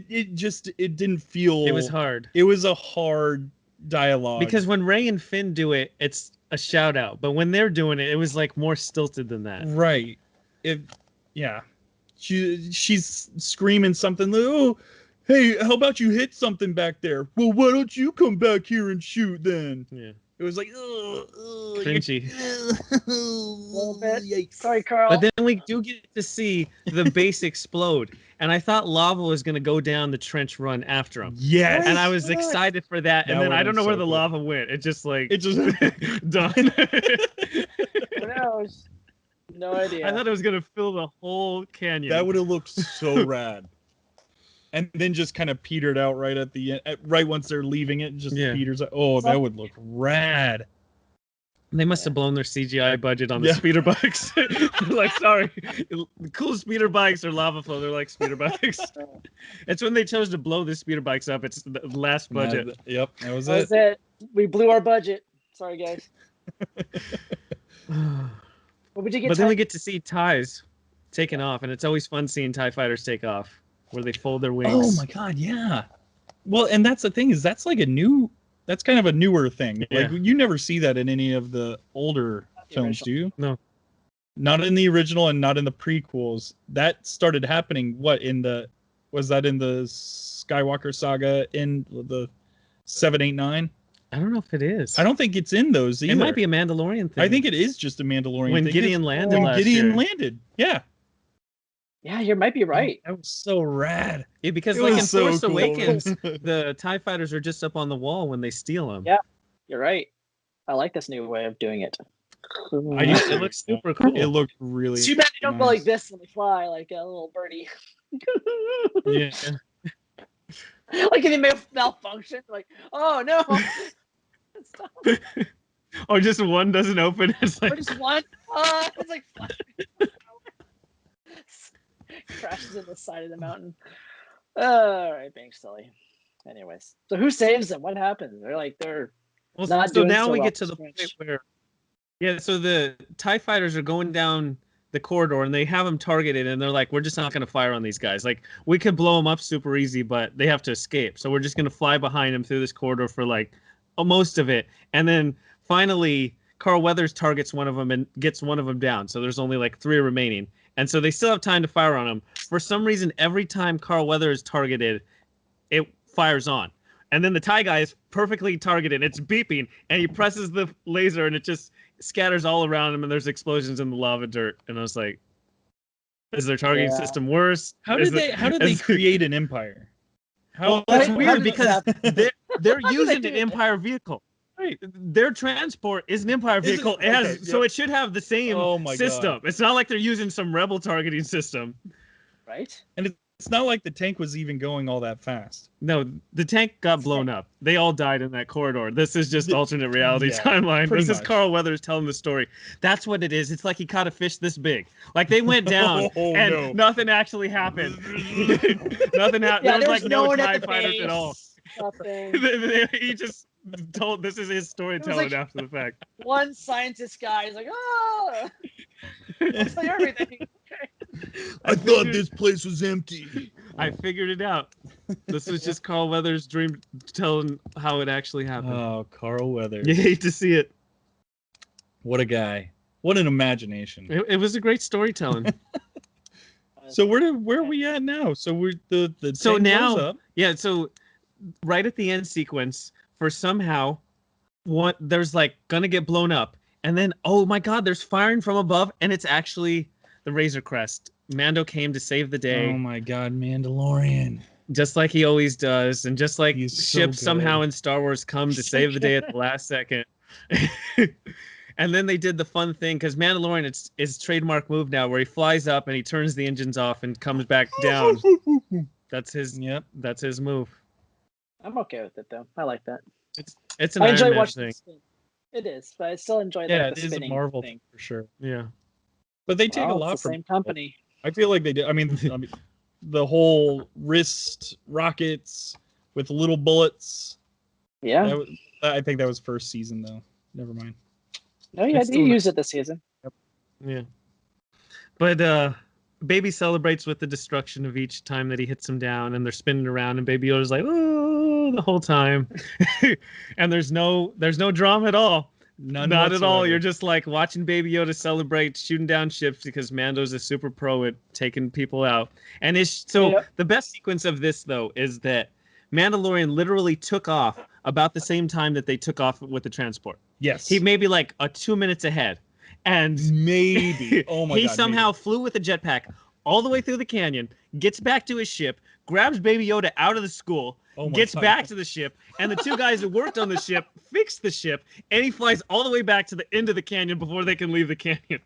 it just it didn't feel. It was hard. It was a hard dialogue Because when Ray and Finn do it, it's a shout out. But when they're doing it, it was like more stilted than that. Right. Yeah. She's screaming something. Oh, hey, how about you hit something back there? Well, why don't you come back here and shoot then? Yeah. It was like, cringy. A little bit. Sorry, Carl. But then we do get to see the base explode. And I thought lava was going to go down the trench run after him. yes. And I was excited for that. That And then I would've don't know been where so the cool. lava went. It just It just done. Who knows? No idea. I thought it was going to fill the whole canyon. that would have looked so rad. And then just kind of petered out right at the end, right once they're leaving it, just peters out. Oh, that would look rad. They must have blown their CGI budget on the speeder bikes. Like, sorry, the cool speeder bikes are lava flow. They're like speeder bikes. It's when they chose to blow the speeder bikes up. It's the last budget. Yep, that was That was it. We blew our budget. Sorry, guys. What would you get? But then we get to see TIEs taking off, and it's always fun seeing TIE fighters take off, where they fold their wings. Oh my god, yeah. Well, and that's the thing is that's like that's kind of a newer thing. Yeah. Like you never see that in any of the older films, do you? No. Not in the original and not in the prequels. That started happening was that in the Skywalker saga in the 7, 8, 9? I don't know if it is. I don't think it's in those either. It might be a Mandalorian thing. I think it is just a Mandalorian when thing. Gideon landed When last Gideon year. landed. Yeah. Yeah, you might be right. That was so rad. Yeah, because It like in was so Force cool. Awakens, the TIE fighters are just up on the wall when they steal them. Yeah. You're right. I like this new way of doing it. It looks super cool. It looked really Too bad they don't go nice. like this when they fly, like a little birdie. Yeah. Like if they may malfunction, like, oh no. Stop. Or just one doesn't open. It's Or like just one. It's like crashes in the side of the mountain. All right, being silly. Anyways, so who saves them? What happens? They're well, not so doing now so we well get to the this point where so the TIE fighters are going down the corridor and they have them targeted and they're like, we're just not going to fire on these guys. Like we could blow them up super easy, but they have to escape. So we're just going to fly behind them through this corridor for like most of it. And then finally Carl Weathers targets one of them and gets one of them down. So there's only like 3 remaining. And so they still have time to fire on him. For some reason, every time Carl Weathers is targeted, it fires on. And then the TIE guy is perfectly targeted. It's beeping, and he presses the laser, and it just scatters all around him, and there's explosions in the lava dirt. And I was like, is their targeting system worse? How did they create an empire? Well, that's how weird did because that they're How did using they an do it? Empire vehicle. Right. Their transport is an Empire Is it? vehicle. It has, Okay, so yep. it should have the same Oh my system. God. It's not like they're using some rebel targeting system. right? And it's not like the tank was even going all that fast. No, the tank got blown up. They all died in that corridor. This is just alternate reality Yeah, timeline. pretty This is much. Carl Weathers telling the story. That's what it is. It's like he caught a fish this big. Like they went down Oh, and no. nothing actually happened. Nothing happened. Yeah, there was there's like no one TIE at the fighters base. at all. Nothing. He just told this is his storytelling like- after the fact. One scientist guy is like, oh, I'll tell you everything. I thought this place was empty. I figured it out. This was just Carl Weathers' dream telling how it actually happened. Oh, Carl Weathers. You hate to see it. What a guy. What an imagination. It was a great storytelling. So where are we at now? So we're the So tank now- blows up. Yeah, so right at the end sequence, for somehow, there's like gonna get blown up, and then oh my god, there's firing from above, and it's actually the Razor Crest. Mando came to save the day, Oh my god, Mandalorian. just like he always does, and just like He's so ships good. somehow in Star Wars come to save the day at the last second. And then they did the fun thing because Mandalorian, it's his trademark move now, where he flies up and he turns the engines off and comes back down. That's his. Yep. That's his move. I'm okay with it though. I like that. It's an I Iron enjoy Man watching thing. the spin. It is, but I still enjoy Yeah, like, it the is a spinning Marvel thing. for sure. Yeah. But they take Well, a lot it's the from same company. I feel like they did. I mean, the whole wrist rockets with little bullets. Yeah. I think that was first season though. Never mind. No, yeah, It's you still- use it this season. Yeah. But Baby celebrates with the destruction of each time that he hits him down, and they're spinning around, and Baby Yoda's like, oh, the whole time. And there's no drama at all. None Not at all. whatsoever. You're just like watching Baby Yoda celebrate, shooting down ships because Mando's a super pro at taking people out. And the best sequence of this though is that Mandalorian literally took off about the same time that they took off with the transport. Yes. He may be like 2 minutes ahead. And maybe he somehow flew with a jetpack all the way through the canyon, gets back to his ship, grabs Baby Yoda out of the school, gets back to the ship, and the two guys that worked on the ship fixed the ship, and he flies all the way back to the end of the canyon before they can leave the canyon.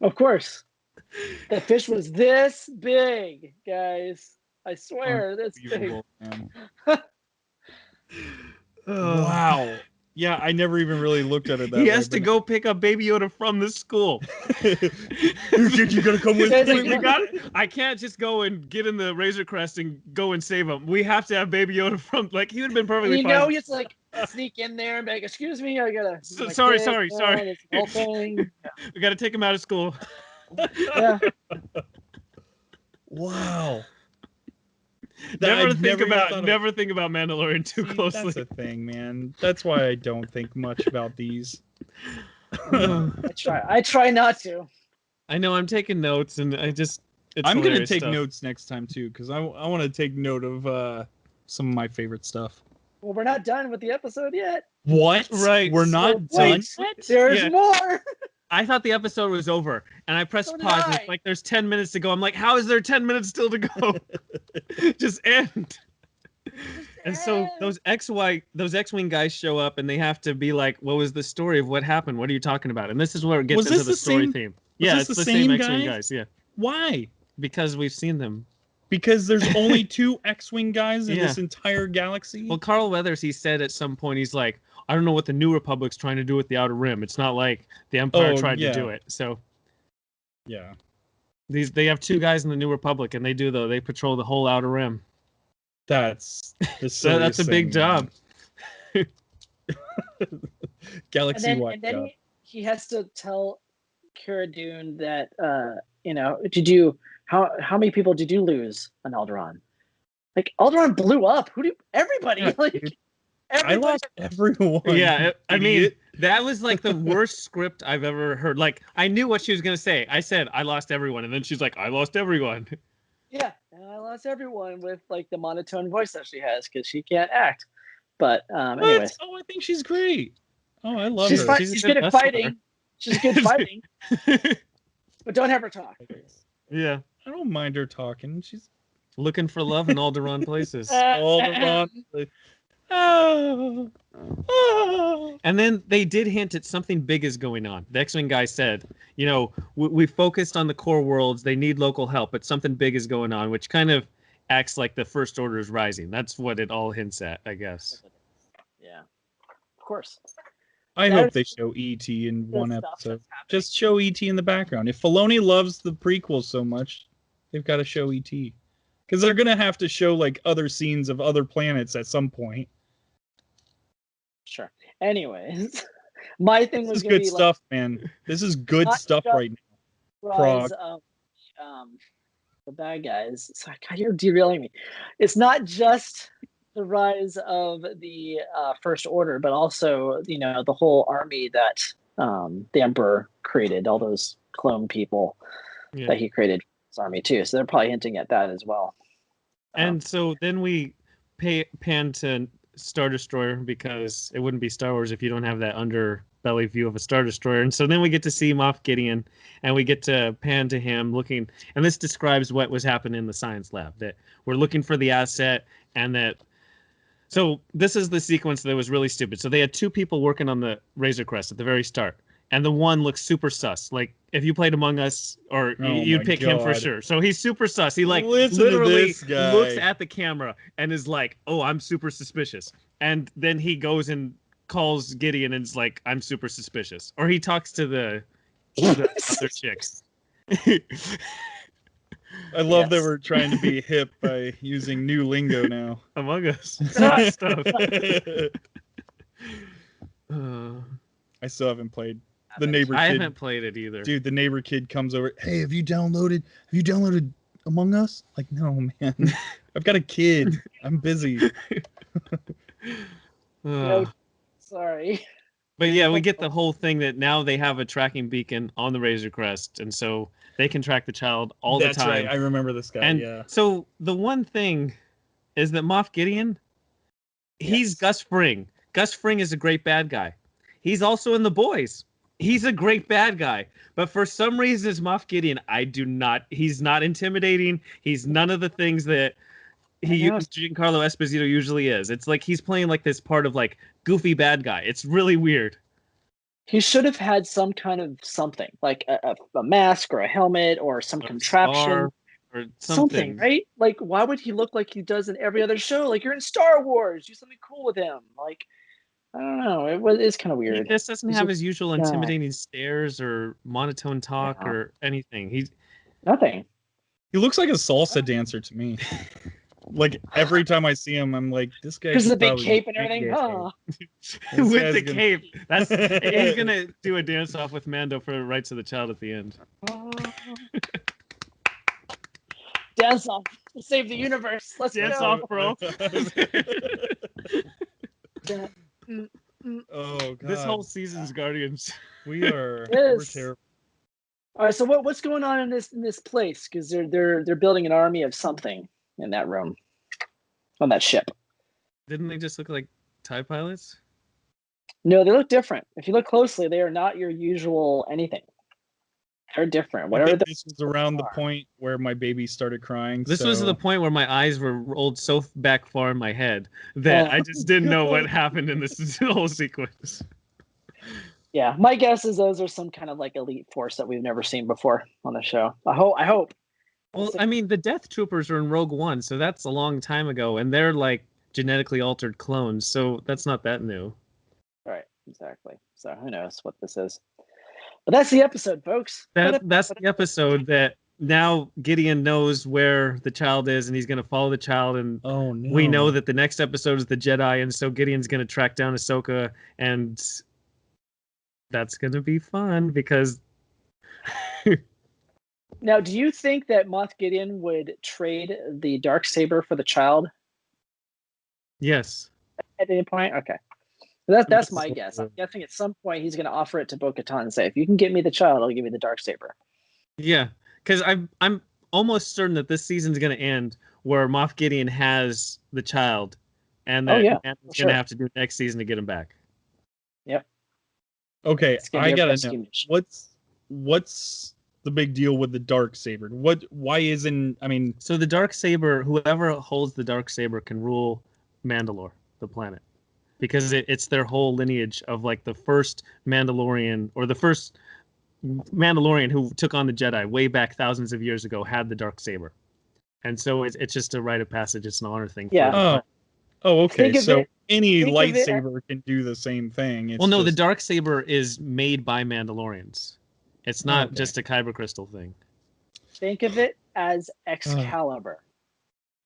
Of course. The fish was this big, guys. I swear, this big. Man. Wow. Yeah, I never even really looked at it that way. He has to go pick up Baby Yoda from the school. You gotta come with me. I can't just go and get in the Razor Crest and go and save him. We have to have Baby Yoda from, like, he would have been perfectly fine. You know, it's like sneak in there and be like, excuse me, I gotta. Sorry. This whole thing. We gotta take him out of school. Yeah. Wow. Never think about Mandalorian too closely. That's a thing, man. That's why I don't think much about these. I try not to. I know I'm taking notes, and I'm gonna take notes next time too, because I want to take note of some of my favorite stuff. Well, we're not done with the episode yet. What? Right. We're not done. There's more. I thought the episode was over, and I pressed pause. And it's like there's 10 minutes to go. I'm like, how is there 10 minutes still to go? Just end. And so those X-wing guys show up, and they have to be like, what was the story of what happened? What are you talking about? And this is where it gets into the story theme. Yeah, it's the same X-wing guys. Yeah. Why? Because we've seen them. Because there's only 2 X-wing guys in this entire galaxy. Well, Carl Weathers, he said at some point, he's like, I don't know what the New Republic's trying to do with the Outer Rim. It's not like the Empire tried to do it. So, yeah, they have 2 guys in the New Republic, and they patrol the whole Outer Rim. That's that's a big job. Galaxy-wide. And then job. he has to tell Cara Dune that how many people did you lose on Alderaan? Like Alderaan blew up. Everybody? I lost everyone. Yeah, I mean, that was like the worst script I've ever heard. Like, I knew what she was going to say. I said, I lost everyone. And then she's like, I lost everyone. Yeah, and I lost everyone with like the monotone voice that she has because she can't act. But anyway. Oh, I think she's great. Oh, I love her. She's good at fighting. She's good at fighting. But don't have her talk. Yeah. I don't mind her talking. She's looking for love in Alderaan places. Alderaan places. And then they did hint at something big is going on. The X-Wing guy said, we focused on the core worlds. They need local help, but something big is going on, which kind of acts like the First Order is rising. That's what it all hints at, I guess. Yeah, of course. I hope they show E.T. in one episode. Just show E.T. in the background. If Filoni loves the prequels so much, they've got to show E.T. Because they're going to have to show like other scenes of other planets at some point. Sure. Anyways, my thing was good stuff, man. This is good stuff right now. Rise of the bad guys. So, God, you're derailing me. It's not just the rise of the First Order, but also the whole army that the Emperor created. All those clone people that he created for his army too. So they're probably hinting at that as well. And so then we pan to Star Destroyer because it wouldn't be Star Wars if you don't have that underbelly view of a Star Destroyer. And so then we get to see Moff Gideon, and we get to pan to him looking, and this describes what was happening in the science lab, that we're looking for the asset, and that so this is the sequence that was really stupid. So they had 2 people working on the Razor Crest at the very start, and the one looks super sus. Like if you played Among Us, or you'd pick him for sure. So he's super sus. He literally looks at the camera and is like, "Oh, I'm super suspicious." And then he goes and calls Gideon and is like, "I'm super suspicious." Or he talks to the other chicks. I love that we're trying to be hip by using new lingo now. Among Us. Stuff. I still haven't played. The neighbor I kid. haven't played it either. Dude, the neighbor kid comes over. Hey, have you downloaded Among Us? Like, no, man. I've got a kid. I'm busy. No, sorry. But yeah, we get the whole thing that now they have a tracking beacon on the Razor Crest, and so they can track the child all the time. That's right. I remember this guy. And yeah. so the one thing is that Moff Gideon, he's Gus Fring. Gus Fring is a great bad guy. He's also in The Boys. He's a great bad guy. But for some reason, as Moff Gideon, he's not intimidating. He's none of the things that Giancarlo Esposito usually is. It's like he's playing like this part of like goofy bad guy. It's really weird. He should have had some kind of something, like a mask or a helmet or some contraption or something, right? Like, why would he look like he does in every other show? Like, you're in Star Wars, do something cool with him. Like, I don't know. It's kind of weird. He just doesn't have his usual intimidating stares or monotone talk or anything. He's nothing. He looks like a salsa dancer to me. Like every time I see him, I'm like, this guy. Because of the big cape and everything. With the cape. He's gonna do a dance off with Mando for Rights of the Child at the end. Dance off. Save the universe. Let's dance go. off, bro. Oh god. This whole season's Guardians. We're terrible. All right, so what's going on in this place? Because they're building an army of something in that room, on that ship. Didn't they just look like TIE pilots? No, they look different. If you look closely, they are not your usual anything. They're different. Whatever. This was around the point where my baby started crying. This was the point where my eyes were rolled so back far in my head that I just didn't know what happened in this whole sequence. Yeah, my guess is those are some kind of like elite force that we've never seen before on the show. I hope. Well, I mean, the Death Troopers are in Rogue One, so that's a long time ago, and they're like genetically altered clones, so that's not that new. Right, exactly. So who knows what this is? But that's the episode, folks. That's the episode that now Gideon knows where the child is, and he's going to follow the child, and we know that the next episode is the Jedi, and so Gideon's going to track down Ahsoka, and that's going to be fun because... Now, do you think that Moff Gideon would trade the Darksaber for the child? Yes. At any point? Okay. That's my guess. I'm guessing at some point he's going to offer it to Bo-Katan and say, if you can get me the child, I'll give you the Darksaber. Yeah, because I'm almost certain that this season's going to end where Moff Gideon has the child, and that Mando's going to have to do next season to get him back. Yep. Okay, I gotta know what's the big deal with the Darksaber? Why isn't? I mean, so the Darksaber, whoever holds the Darksaber can rule Mandalore, the planet, because it's their whole lineage of like the first Mandalorian or the first Mandalorian who took on the Jedi way back thousands of years ago had the Darksaber, and so it's just a rite of passage. It's an honor thing. Yeah. Oh, okay. So any lightsaber can do the same thing. It's the Darksaber is made by Mandalorians. It's not just a kyber crystal thing. Think of it as Excalibur.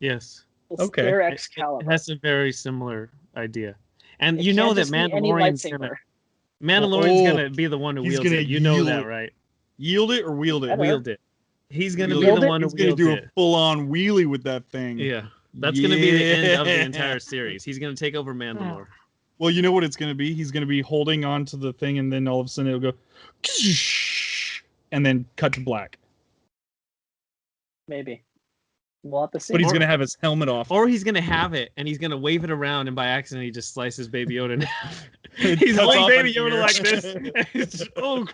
Yes. It's their Excalibur. It has a very similar idea. And you know that Mandalorian's gonna be the one who wields it. You know that, right? Yield it or wield it? Wield it. He's gonna be the one who wields it. He's gonna do a full-on wheelie with that thing. Yeah. That's gonna be the end of the entire series. He's gonna take over Mandalore. Well, you know what it's gonna be? He's gonna be holding on to the thing, and then all of a sudden it'll go, and then cut to black. Maybe. We'll have to see. But he's gonna have his helmet off, or he's gonna have it, and he's gonna wave it around, and by accident he just slices Baby Yoda in half. He's holding Baby Yoda like this. Oh,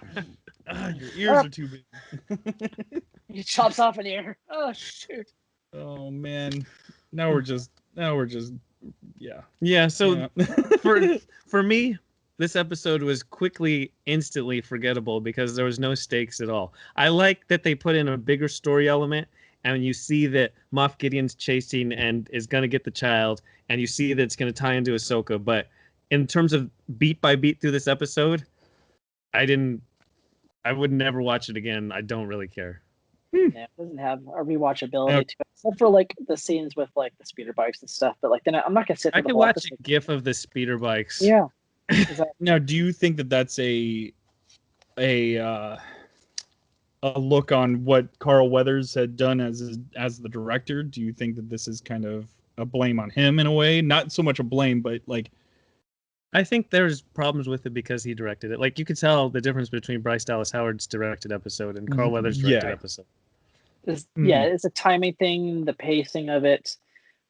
your ears are too big. He chops off an ear. Oh shoot. Oh man. Now we're just yeah. So for me, this episode was instantly forgettable because there was no stakes at all. I like that they put in a bigger story element, and you see that Moff Gideon's chasing and is going to get the child, and you see that it's going to tie into Ahsoka. But in terms of beat by beat through this episode, I would never watch it again. I don't really care. Yeah, it doesn't have a rewatchability to it, except for like the scenes with like the speeder bikes and stuff. But like, then I'm not gonna sit. I can watch a GIF of the speeder bikes. Yeah. Now, do you think that that's a a look on what Carl Weathers had done as the director? Do you think that this is kind of a blame on him in a way? Not so much a blame, but like, I think there's problems with it because he directed it. Like, you could tell the difference between Bryce Dallas Howard's directed episode and Carl Weathers' directed episode. Yeah, it's a timing thing, the pacing of it,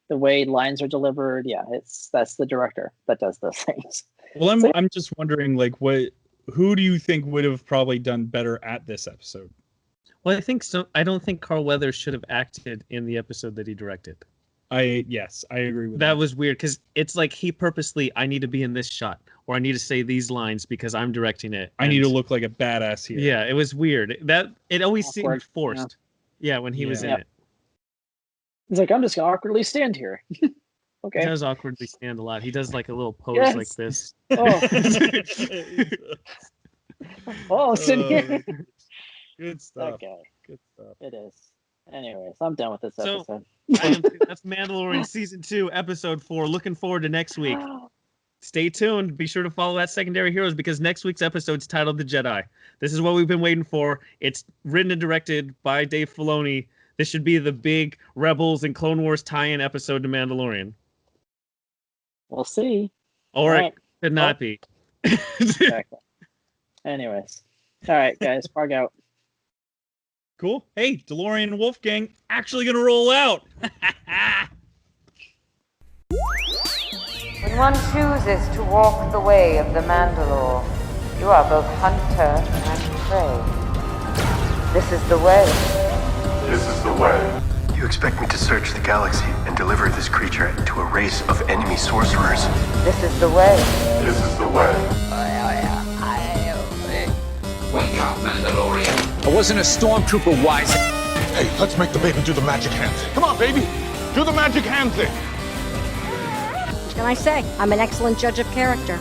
the way lines are delivered. Yeah, that's the director that does those things. Well, I'm just wondering, like, who do you think would have probably done better at this episode? Well, I think so. I don't think Carl Weathers should have acted in the episode that he directed. Yes, I agree with that. That was weird because it's like he purposely, I need to be in this shot or I need to say these lines because I'm directing it. I need to look like a badass here. Yeah, it was weird. That it always seemed forced. Yeah, when he was in it. He's like, I'm just gonna awkwardly stand here. Okay. He does awkwardly stand a lot. He does like a little pose like this. Oh, sitting here. Good stuff. Okay. Good stuff. It is. Anyways, I'm done with this episode. That's Mandalorian Season 2, Episode 4. Looking forward to next week. Stay tuned. Be sure to follow at Secondary Heroes because next week's episode is titled The Jedi. This is what we've been waiting for. It's written and directed by Dave Filoni. This should be the big Rebels and Clone Wars tie-in episode to Mandalorian. We'll see. Or it could not be. Exactly. Anyways. All right, guys. Farg out. Cool. Hey, Delorean and Wolfgang actually going to roll out. When one chooses to walk the way of the Mandalore, you are both hunter and prey. This is the way. This is the way. You expect me to search the galaxy and deliver this creature to a race of enemy sorcerers? This is the way. This is the way. Wake up, Mandalorian. I wasn't a stormtrooper, wise. Hey, let's make the baby do the magic hand thing. Come on, baby. Do the magic hand thing. What can I say? I'm an excellent judge of character.